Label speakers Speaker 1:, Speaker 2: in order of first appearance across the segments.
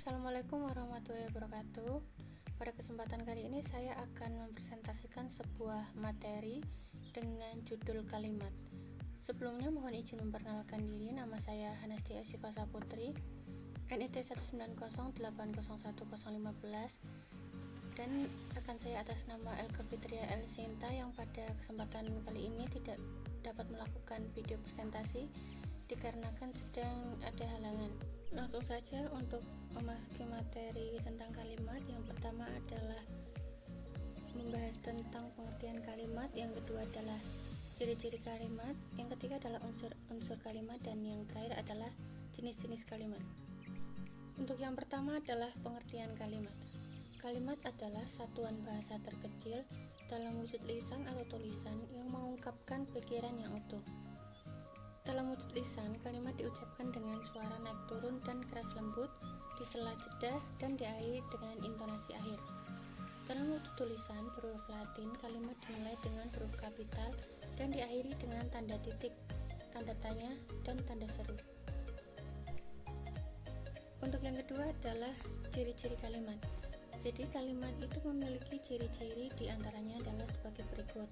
Speaker 1: Assalamualaikum warahmatullahi wabarakatuh. Pada kesempatan kali ini saya akan mempresentasikan sebuah materi dengan judul kalimat. Sebelumnya mohon izin memperkenalkan diri. Nama saya Hanastia Siva Saputri, NIT 19080010015, dan rekan saya atas nama Elke Fitria El Sinta yang pada kesempatan kali ini tidak dapat melakukan video presentasi dikarenakan sedang ada halangan. Langsung saja untuk memasuki materi tentang kalimat. Yang pertama adalah membahas tentang pengertian kalimat, yang kedua adalah ciri-ciri kalimat, yang ketiga adalah unsur-unsur kalimat, dan yang terakhir adalah jenis-jenis kalimat. Untuk yang pertama adalah pengertian kalimat. Kalimat adalah satuan bahasa terkecil dalam wujud lisan atau tulisan yang mengungkapkan pikiran yang utuh. Dalam wujud lisan, kalimat diucapkan dengan suara naik turun dan keras lembut, di sela jeda, dan diakhiri dengan intonasi akhir. Dalam wujud tulisan berhuruf Latin, kalimat dimulai dengan huruf kapital dan diakhiri dengan tanda titik, tanda tanya, dan tanda seru. Untuk yang kedua adalah ciri-ciri kalimat. Jadi kalimat itu memiliki ciri-ciri, diantaranya adalah sebagai berikut.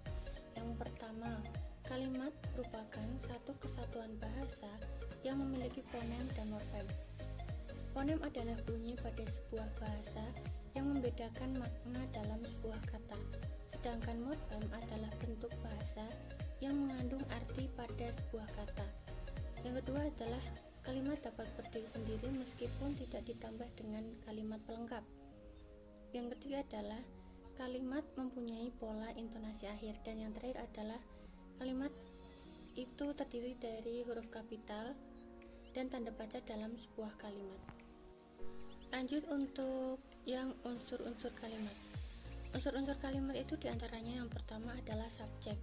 Speaker 1: Yang pertama, kalimat merupakan satu kesatuan bahasa yang memiliki fonem dan morfem. Fonem adalah bunyi pada sebuah bahasa yang membedakan makna dalam sebuah kata, sedangkan morfem adalah bentuk bahasa yang mengandung arti pada sebuah kata. Yang kedua adalah kalimat dapat berdiri sendiri meskipun tidak ditambah dengan kalimat pelengkap. Yang ketiga adalah kalimat mempunyai pola intonasi akhir, dan yang terakhir adalah kalimat itu terdiri dari huruf kapital dan tanda baca dalam sebuah kalimat. Lanjut untuk yang unsur-unsur kalimat. Unsur-unsur kalimat itu diantaranya yang pertama adalah subjek.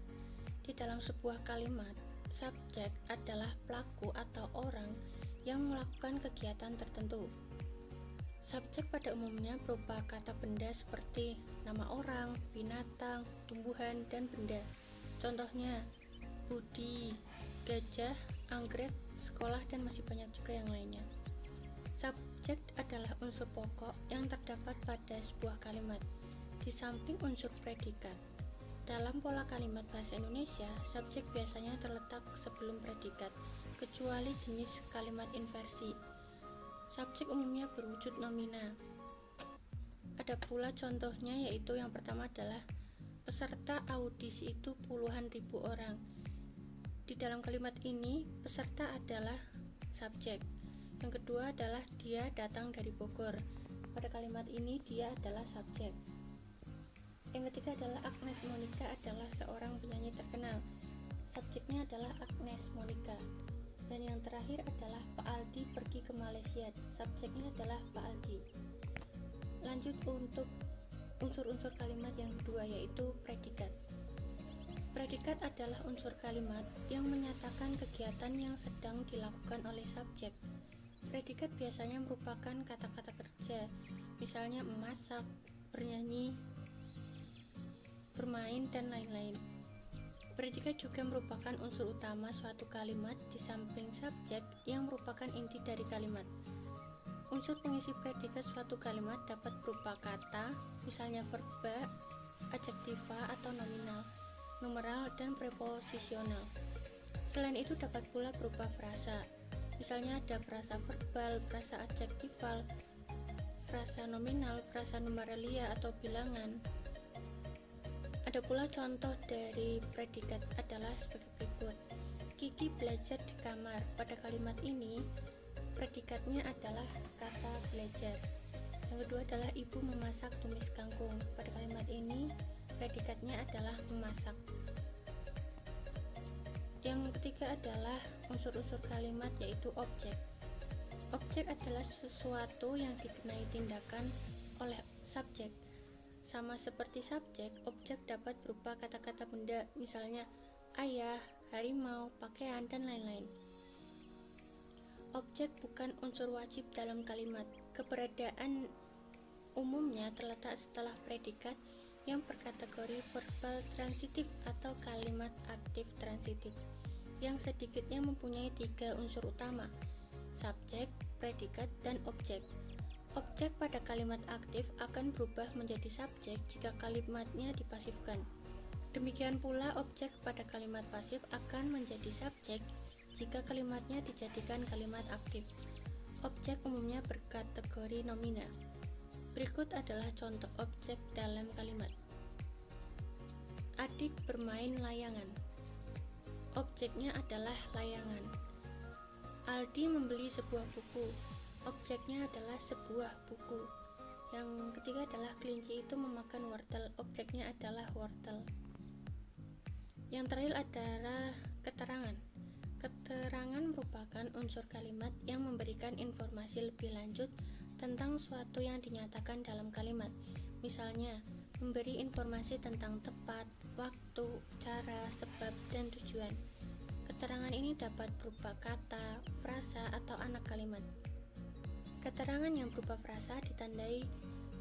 Speaker 1: Di dalam sebuah kalimat, subjek adalah pelaku atau orang yang melakukan kegiatan tertentu. Subjek pada umumnya berupa kata benda seperti nama orang, binatang, tumbuhan, dan benda. Contohnya, budi, gajah, anggrek, sekolah, dan masih banyak juga yang lainnya. Subjek adalah unsur pokok yang terdapat pada sebuah kalimat, di samping unsur predikat. Dalam pola kalimat bahasa Indonesia, subjek biasanya terletak sebelum predikat, kecuali jenis kalimat inversi. Subjek umumnya berwujud nomina. Ada pula contohnya, yaitu yang pertama adalah peserta audisi itu puluhan ribu orang. Di dalam kalimat ini, peserta adalah subjek. Yang kedua adalah dia datang dari Bogor. Pada kalimat ini, dia adalah subjek. Yang ketiga adalah Agnes Monica adalah seorang penyanyi terkenal. Subjeknya adalah Agnes Monica. Dan yang terakhir adalah Pak Aldi pergi ke Malaysia. Subjeknya adalah Pak Aldi. Lanjut untuk unsur-unsur kalimat yang kedua, yaitu predikat. Predikat adalah unsur kalimat yang menyatakan kegiatan yang sedang dilakukan oleh subjek. Predikat biasanya merupakan kata-kata kerja, misalnya memasak, bernyanyi, bermain, dan lain-lain. Predikat juga merupakan unsur utama suatu kalimat di samping subjek yang merupakan inti dari kalimat. Unsur pengisi predikat suatu kalimat dapat berupa kata, misalnya verba, adjektiva atau nominal, numeral, dan preposisional. Selain itu dapat pula berupa frasa, misalnya ada frasa verbal, frasa adjektival, frasa nominal, frasa numeralia atau bilangan. Ada pula contoh dari predikat adalah sebagai berikut. Kiki belajar di kamar. Pada kalimat ini, predikatnya adalah kata belajar. Yang kedua adalah ibu memasak tumis kangkung. Pada kalimat ini, predikatnya adalah memasak. Yang ketiga adalah unsur-unsur kalimat, yaitu objek. Objek adalah sesuatu yang dikenai tindakan oleh subjek. Sama seperti subjek, objek dapat berupa kata-kata benda, misalnya ayah, harimau, pakaian, dan lain-lain. Objek bukan unsur wajib dalam kalimat. Keberadaan umumnya terletak setelah predikat yang berkategori verbal transitif atau kalimat aktif transitif, yang sedikitnya mempunyai 3 unsur utama: subjek, predikat, dan objek. Objek pada kalimat aktif akan berubah menjadi subjek jika kalimatnya dipasifkan. Demikian pula objek pada kalimat pasif akan menjadi subjek jika kalimatnya dijadikan kalimat aktif. Objek umumnya berkategori nomina. Berikut adalah contoh objek dalam kalimat. Adik bermain layangan. Objeknya adalah layangan. Aldi membeli sebuah buku. Objeknya adalah sebuah buku. Yang ketiga adalah kelinci itu memakan wortel. Objeknya adalah wortel. Yang terakhir adalah keterangan. Keterangan merupakan unsur kalimat yang memberikan informasi lebih lanjut tentang suatu yang dinyatakan dalam kalimat. Misalnya, memberi informasi tentang tempat, waktu, cara, sebab, dan tujuan. Keterangan ini dapat berupa kata, frasa, atau anak kalimat. Keterangan yang berupa frasa ditandai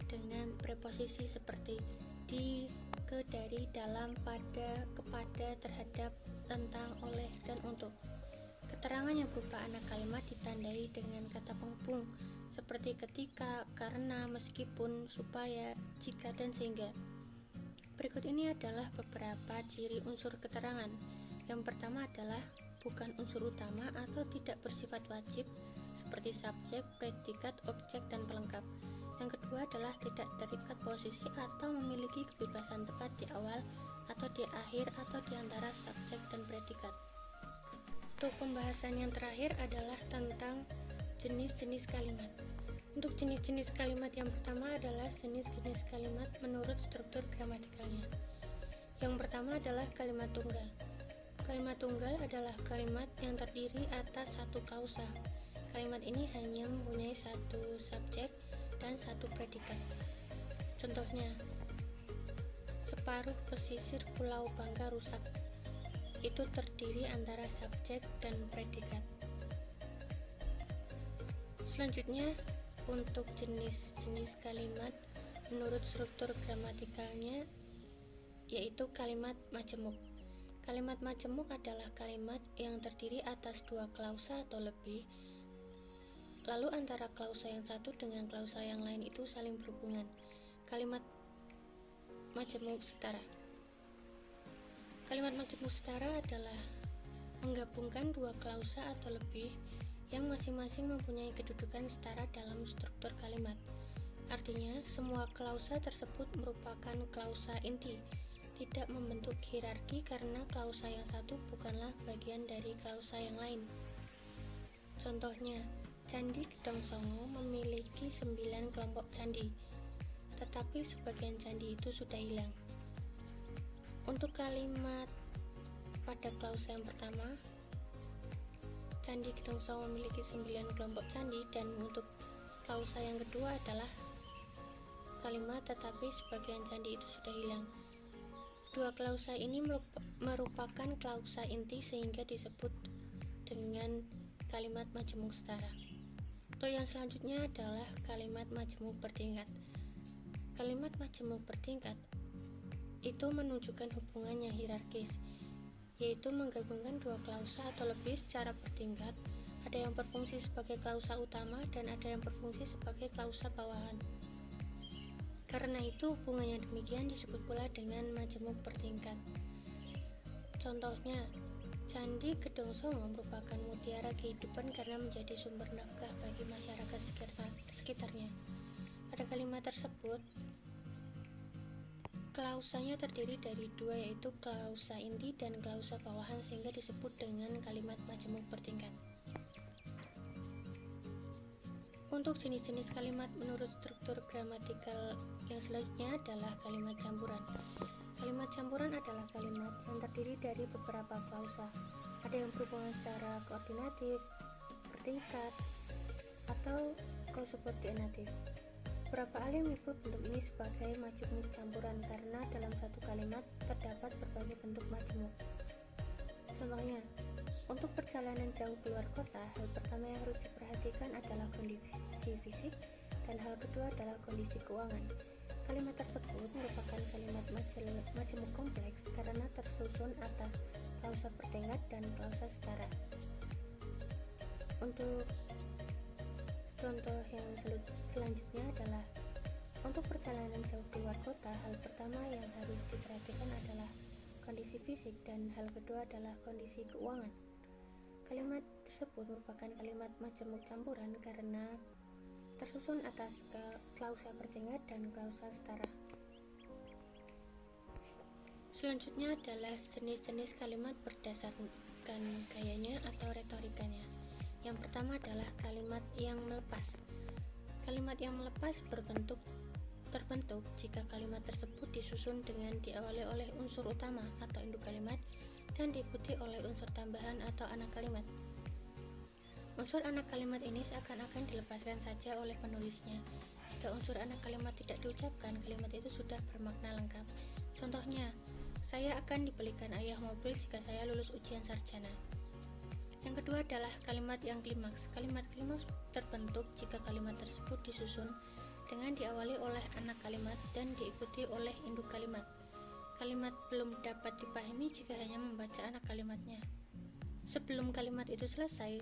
Speaker 1: dengan preposisi seperti di, ke, dari, dalam, pada, kepada, terhadap, tentang, oleh, dan untuk. Keterangan yang berupa anak kalimat ditandai dengan kata penghubung seperti ketika, karena, meskipun, supaya, jika, dan sehingga. Berikut ini adalah beberapa ciri unsur keterangan. Yang pertama adalah bukan unsur utama atau tidak bersifat wajib seperti subjek, predikat, objek, dan pelengkap. Yang kedua adalah tidak terikat posisi atau memiliki kebebasan tepat di awal atau di akhir atau di antara subjek dan predikat. Untuk pembahasan yang terakhir adalah tentang jenis-jenis kalimat. Untuk jenis-jenis kalimat yang pertama adalah jenis-jenis kalimat menurut struktur gramatikalnya. Yang pertama adalah kalimat tunggal. Kalimat tunggal adalah kalimat yang terdiri atas satu klausa. Kalimat ini hanya mempunyai satu subjek dan satu predikat. Contohnya, separuh pesisir Pulau Bangka rusak. Itu terdiri antara subjek dan predikat. Selanjutnya, untuk jenis-jenis kalimat menurut struktur gramatikalnya, yaitu kalimat majemuk. Kalimat majemuk adalah kalimat yang terdiri atas dua klausa atau lebih, lalu antara klausa yang satu dengan klausa yang lain itu saling berhubungan. Kalimat majemuk setara. Kalimat majemuk setara adalah menggabungkan dua klausa atau lebih yang masing-masing mempunyai kedudukan setara dalam struktur kalimat. Artinya, semua klausa tersebut merupakan klausa inti, tidak membentuk hierarki karena klausa yang satu bukanlah bagian dari klausa yang lain. Contohnya, Candi Gedong Songo memiliki 9 kelompok candi, tetapi sebagian candi itu sudah hilang. Untuk kalimat pada klausa yang pertama, Candi Gedong Songo memiliki 9 kelompok candi, dan untuk klausa yang kedua adalah kalimat tetapi sebagian candi itu sudah hilang. Dua klausa ini merupakan klausa inti sehingga disebut dengan kalimat majemuk setara. Untuk yang selanjutnya adalah kalimat majemuk bertingkat. Kalimat majemuk bertingkat itu menunjukkan hubungan yang hierarkis, yaitu menggabungkan dua klausa atau lebih secara bertingkat. Ada yang berfungsi sebagai klausa utama dan ada yang berfungsi sebagai klausa bawahan. Karena itu hubungannya demikian disebut pula dengan majemuk bertingkat. Contohnya, Candi Gedong Songo merupakan mutiara kehidupan karena menjadi sumber nafkah bagi masyarakat sekitarnya. Pada kalimat tersebut, klausanya terdiri dari dua, yaitu klausa inti dan klausa bawahan, sehingga disebut dengan kalimat majemuk bertingkat. Untuk jenis-jenis kalimat menurut struktur gramatikal yang selanjutnya adalah kalimat campuran. Kalimat campuran adalah kalimat yang terdiri dari beberapa klausa. Ada yang berhubungan secara koordinatif, bertingkat, atau konsubordinatif. Beberapa ahli menyebut bentuk ini sebagai majemuk campuran karena dalam satu kalimat terdapat berbagai bentuk majemuk. Contohnya, untuk perjalanan jauh keluar kota, hal pertama yang harus diperhatikan adalah kondisi fisik dan hal kedua adalah kondisi keuangan. Kalimat tersebut merupakan kalimat majemuk kompleks karena tersusun atas klausa bertingkat dan klausa setara. Untuk contoh yang Selanjutnya adalah untuk perjalanan jauh keluar kota, hal pertama yang harus diperhatikan adalah kondisi fisik dan hal kedua adalah kondisi keuangan. Kalimat tersebut merupakan kalimat majemuk campuran karena tersusun atas klausa bertingkat dan klausa setara. Selanjutnya adalah jenis-jenis kalimat berdasarkan gayanya atau retorikanya. Yang pertama adalah kalimat yang melepas. Kalimat yang melepas terbentuk jika kalimat tersebut disusun dengan diawali oleh unsur utama atau induk kalimat dan diikuti oleh unsur tambahan atau anak kalimat. Unsur anak kalimat ini seakan-akan dilepaskan saja oleh penulisnya. Jika unsur anak kalimat tidak diucapkan, kalimat itu sudah bermakna lengkap. Contohnya, saya akan dibelikan ayah mobil jika saya lulus ujian sarjana. Yang kedua adalah kalimat yang klimaks. Kalimat klimaks terbentuk jika kalimat tersebut disusun dengan diawali oleh anak kalimat dan diikuti oleh induk kalimat. Kalimat belum dapat dipahami jika hanya membaca anak kalimatnya. Sebelum kalimat itu selesai,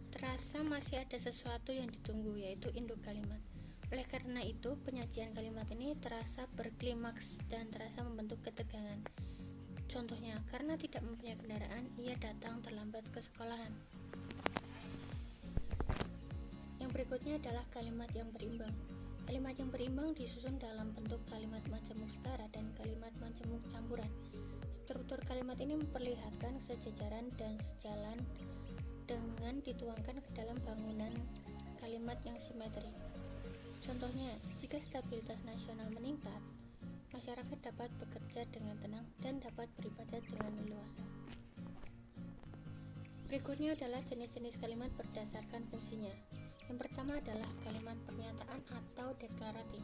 Speaker 1: terasa masih ada sesuatu yang ditunggu, yaitu induk kalimat. Oleh karena itu, penyajian kalimat ini terasa berklimaks dan terasa membentuk ketegangan. Contohnya, karena tidak mempunyai kendaraan, ia datang terlambat ke sekolahan. Yang berikutnya adalah kalimat yang berimbang. Kalimat yang berimbang disusun dalam bentuk kalimat majemuk setara dan kalimat majemuk campuran. Struktur kalimat ini memperlihatkan sejajaran dan sejalan dengan dituangkan ke dalam bangunan kalimat yang simetri. Contohnya, jika stabilitas nasional meningkat, masyarakat dapat bekerja dengan tenang dan dapat beribadah dengan leluasa. Berikutnya adalah jenis-jenis kalimat berdasarkan fungsinya. Yang pertama adalah kalimat pernyataan atau deklaratif.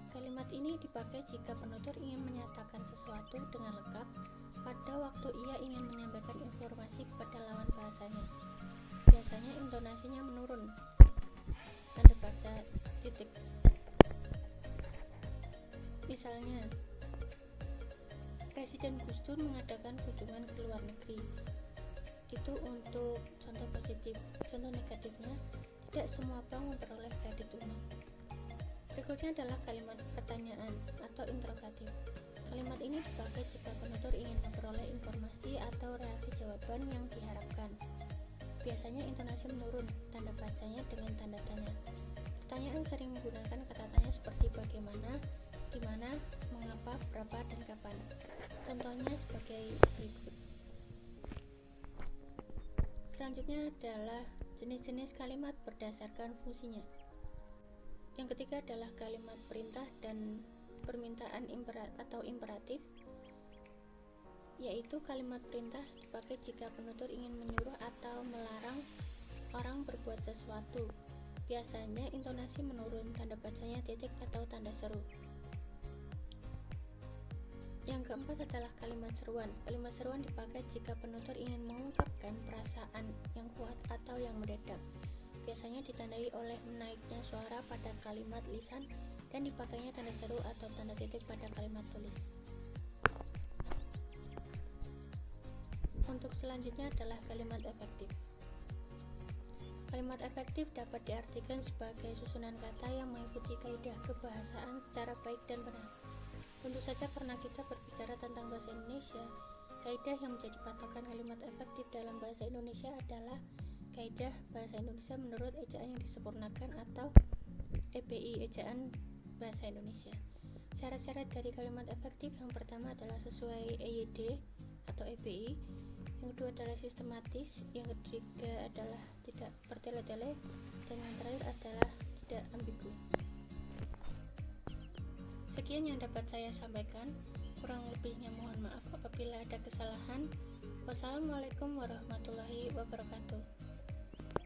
Speaker 1: Kalimat ini dipakai jika penutur ingin menyatakan sesuatu dengan lengkap pada waktu ia ingin menyampaikan informasi kepada lawan bahasanya. Biasanya intonasinya menurun. Tanda baca titik. Misalnya, Presiden Gus Dur mengadakan kunjungan ke luar negeri. Itu untuk contoh positif. Contoh negatifnya, tidak semua bank memperoleh kredit umum. Berikutnya adalah kalimat pertanyaan atau interrogatif. Kalimat ini dipakai jika penutur ingin memperoleh informasi atau reaksi jawaban yang diharapkan. Biasanya intonasi menurun, tanda bacanya dengan tanda tanya. Pertanyaan sering menggunakan kata tanya seperti bagaimana, di mana, mengapa, berapa, dan kapan. Contohnya sebagai berikut. Selanjutnya adalah jenis-jenis kalimat berdasarkan fungsinya. Yang ketiga adalah kalimat perintah dan permintaan atau imperatif, yaitu kalimat perintah dipakai jika penutur ingin menyuruh atau melarang orang berbuat sesuatu. Biasanya intonasi menurun, tanda bacanya titik atau tanda seru. Yang keempat adalah kalimat seruan. Kalimat seruan dipakai jika penutur ingin mengungkapkan perasaan yang kuat atau yang mendadak. Biasanya ditandai oleh menaiknya suara pada kalimat lisan dan dipakainya tanda seru atau tanda titik pada kalimat tulis. Untuk selanjutnya adalah kalimat efektif. Kalimat efektif dapat diartikan sebagai susunan kata yang mengikuti kaidah kebahasaan secara baik dan benar. Tentu saja karena kita berbicara tentang bahasa Indonesia, kaidah yang menjadi patokan kalimat efektif dalam bahasa Indonesia adalah kaidah bahasa Indonesia menurut ejaan yang disempurnakan atau EBI, ejaan bahasa Indonesia. Syarat-syarat dari kalimat efektif yang pertama adalah sesuai EYD atau EBI, yang kedua adalah sistematis, yang ketiga adalah tidak bertele-tele, dan yang terakhir adalah tidak ambigu. Sekian yang dapat saya sampaikan, kurang lebihnya mohon maaf apabila ada kesalahan. Wassalamualaikum warahmatullahi wabarakatuh.